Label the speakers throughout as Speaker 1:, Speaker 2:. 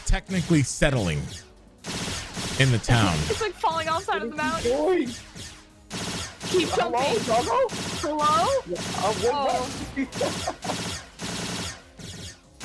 Speaker 1: technically settling in the town.
Speaker 2: It's like falling off side of the mountain.
Speaker 3: Boy.
Speaker 2: Keep jumping. Hello?
Speaker 3: Yeah,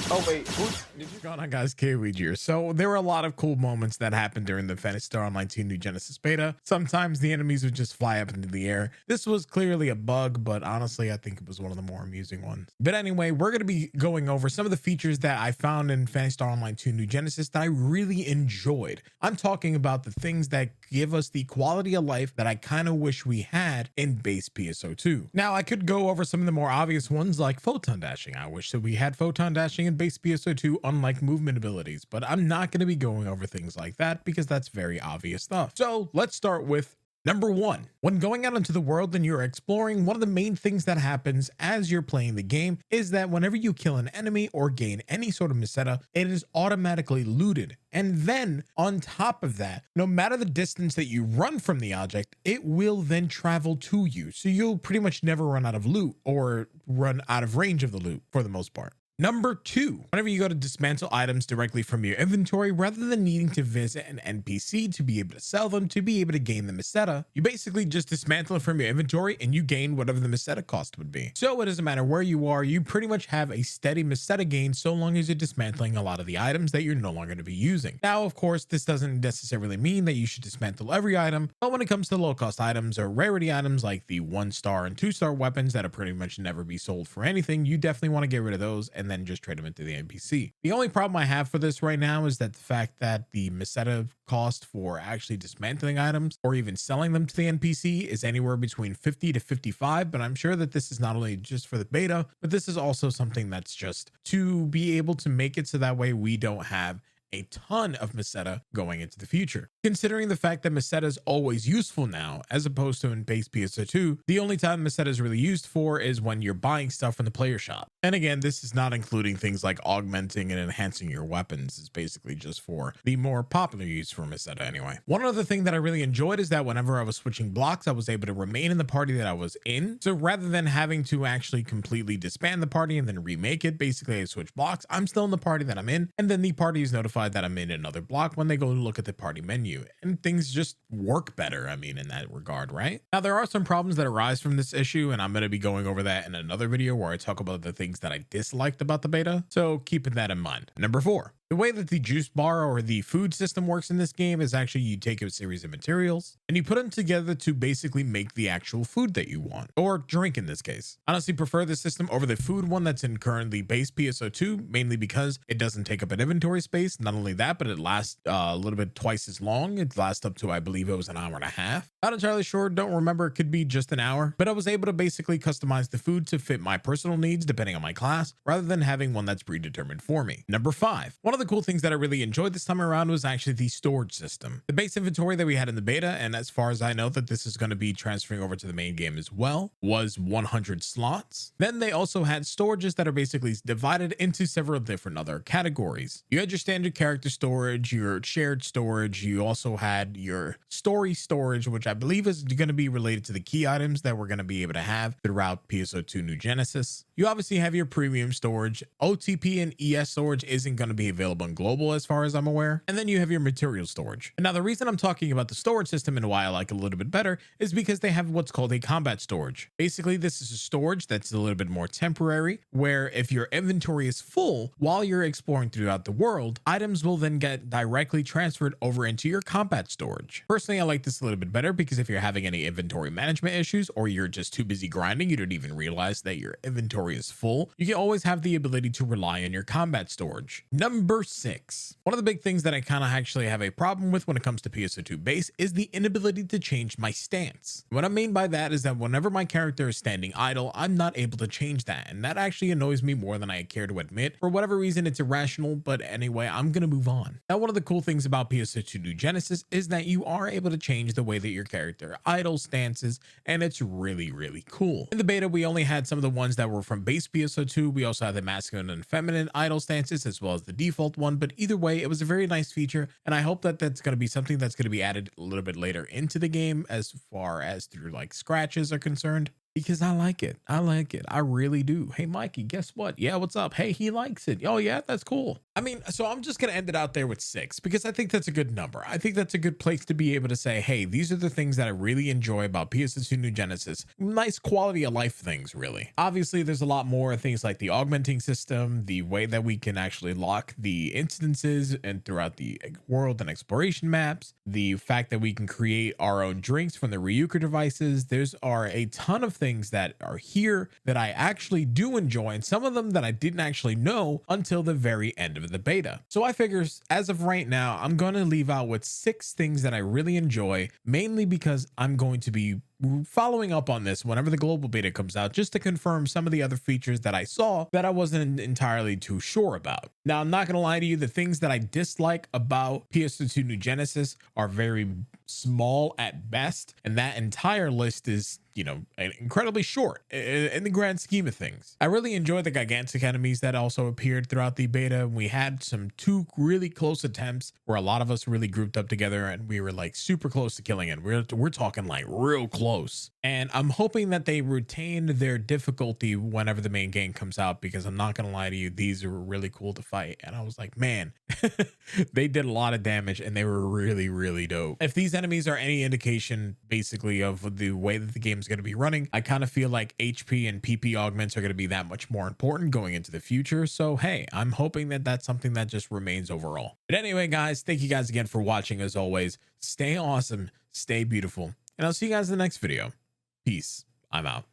Speaker 3: oh wait, who did
Speaker 1: What's going on, guys? Kaoiji here. So there were a lot of cool moments that happened during the Phantasy Star Online 2 New Genesis beta. Sometimes the enemies would just fly up into the air. This was clearly a bug, but honestly, I think it was one of the more amusing ones. But anyway, we're going to be going over some of the features that I found in Phantasy Star Online 2 New Genesis that I really enjoyed. I'm talking about the things that give us the quality of life that I kind of wish we had in base PSO2. Now, I could go over some of the more obvious ones like photon dashing. I wish that we had photon dashing in base PSO2, unlike movement abilities, but I'm not going to be going over things like that because that's very obvious stuff. So let's start with Number 1, when going out into the world and you're exploring, one of the main things that happens as you're playing the game is that whenever you kill an enemy or gain any sort of meseta, it is automatically looted. And then on top of that, no matter the distance that you run from the object, it will then travel to you. So you'll pretty much never run out of loot or run out of range of the loot for the most part. Number 2, whenever you go to dismantle items directly from your inventory, rather than needing to visit an NPC to be able to sell them, to be able to gain the meseta, you basically just dismantle it from your inventory and you gain whatever the meseta cost would be. So it doesn't matter where you are, you pretty much have a steady meseta gain so long as you're dismantling a lot of the items that you're no longer going to be using. Now, of course, this doesn't necessarily mean that you should dismantle every item, but when it comes to low cost items or rarity items like the 1-star and 2-star weapons that are pretty much never be sold for anything, you definitely want to get rid of those and then just trade them into the NPC. The only problem I have for this right now is that the fact that the meseta cost for actually dismantling items or even selling them to the NPC is anywhere between 50 to 55, but I'm sure that this is not only just for the beta, but this is also something that's just to be able to make it so that way we don't have a ton of meseta going into the future. Considering the fact that meseta is always useful now, as opposed to in base PSO2, the only time meseta is really used for is when you're buying stuff from the player shop. And again, this is not including things like augmenting and enhancing your weapons. It's basically just for the more popular use for meseta anyway. One other thing that I really enjoyed is that whenever I was switching blocks, I was able to remain in the party that I was in. So rather than having to actually completely disband the party and then remake it, basically I switch blocks, I'm still in the party that I'm in, and then the party is notified that I'm in another block when they go look at the party menu, and things just work better, I mean, in that regard, right? Now, there are some problems that arise from this issue, and I'm going to be going over that in another video where I talk about the things that I disliked about the beta, so keeping that in mind. Number 4, the way that the juice bar or the food system works in this game is actually you take a series of materials and you put them together to basically make the actual food that you want, or drink in this case. I honestly prefer this system over the food one that's in currently base PSO2, mainly because it doesn't take up an inventory space. Not only that, but it lasts a little bit twice as long. It lasts up to, I believe it was an hour and a half. Not entirely sure, don't remember, it could be just an hour, but I was able to basically customize the food to fit my personal needs depending on my class, rather than having one that's predetermined for me. Number 5, one of the cool things that I really enjoyed this time around was actually the storage system. The base inventory that we had in the beta, and as far as I know that this is going to be transferring over to the main game as well, was 100 slots. Then they also had storages that are basically divided into several different other categories. You had your standard character storage, your shared storage, you also had your story storage, which I believe is going to be related to the key items that we're going to be able to have throughout PSO2 New Genesis. You obviously have your premium storage. OTP and ES storage isn't going to be available in global as far as I'm aware. And then you have your material storage. And now the reason I'm talking about the storage system and why I like it a little bit better is because they have what's called a combat storage. Basically, this is a storage that's a little bit more temporary, where if your inventory is full while you're exploring throughout the world, items will then get directly transferred over into your combat storage. Personally, I like this a little bit better because if you're having any inventory management issues or you're just too busy grinding, you don't even realize that your inventory is full, you can always have the ability to rely on your combat storage. Number 6, one of the big things that I kind of actually have a problem with when it comes to PSO2 base is the inability to change my stance. What I mean by that is that whenever my character is standing idle, I'm not able to change that, and that actually annoys me more than I care to admit. For whatever reason, it's irrational, but anyway, I'm gonna move on. Now, one of the cool things about PSO2 New Genesis is that you are able to change the way that your character idle stances, and it's really, really cool. In the beta, we only had some of the ones that were from base PSO2. We also had the masculine and feminine idle stances as well as the default one, but either way, it was a very nice feature, and I hope that that's going to be something that's going to be added a little bit later into the game as far as through like scratches are concerned. because I like it. I like it. I really do. Hey, Mikey, guess what? Yeah, what's up? Hey, he likes it. Oh, yeah, that's cool. I mean, so I'm just going to end it out there with 6 because I think that's a good number. I think that's a good place to be able to say, hey, these are the things that I really enjoy about PS2 New Genesis. Nice quality of life things, really. Obviously, there's a lot more things like the augmenting system, the way that we can actually lock the instances and throughout the world and exploration maps, the fact that we can create our own drinks from the Ryuker devices. There's are a ton of things that are here that I actually do enjoy, and some of them that I didn't actually know until the very end of the beta. So I figure as of right now, I'm going to leave out with 6 things that I really enjoy, mainly because I'm going to be following up on this whenever the global beta comes out, just to confirm some of the other features that I saw that I wasn't entirely too sure about. Now, I'm not going to lie to you, the things that I dislike about PS2 New Genesis are very small at best, and that entire list is, you know, incredibly short in the grand scheme of things. I really enjoyed the gigantic enemies that also appeared throughout the beta. We had 2 really close attempts where a lot of us really grouped up together and we were like super close to killing it. We're talking like real close. And I'm hoping that they retain their difficulty whenever the main game comes out, because I'm not gonna lie to you, these are really cool to fight. And I was like, man, they did a lot of damage and they were really, really dope. If these enemies are any indication basically of the way that the game is going to be running, I kind of feel like HP and PP augments are going to be that much more important going into the future. So hey, I'm hoping that that's something that just remains overall. But anyway, guys, thank you guys again for watching. As always, stay awesome, stay beautiful, and I'll see you guys in the next video. Peace. I'm out.